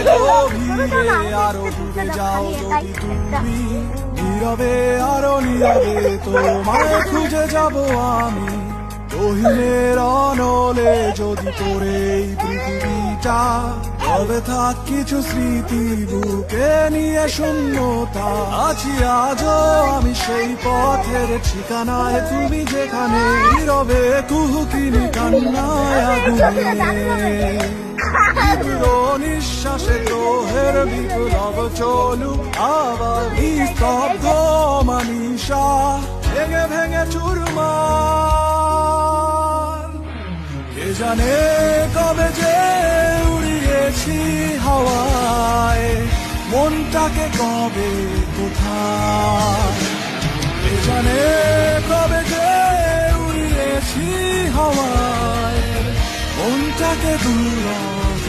গভীরে আরো ডুবে যাও যদি তুমি নীরবে আরো নীরবে তোমায় খুঁজে যাব আমি রহিমের অনলে যদি পড়ে এই পৃথিবীটা তবে থাক কিছু স্মৃতি বুকে নিয়ে শূন্যতা আছি আজও আমি সেই পথের ঠিকানায় তুমি যেখানে নীরবে কুহুকিনি কান্নায় আগুনে তীব্র নিঃশ্বাসে গ্রহের বিপ্লব চলুক আবার স্তব্ধ মানিসা ভেঙে ভেঙে চুরমার কে জানে কবে যে উড়িয়েছি হাওয়ায় মনটাকে কবে কোথায় কে জানে কবে যে উড়িয়েছি হাওয়ায় মনটাকে দূর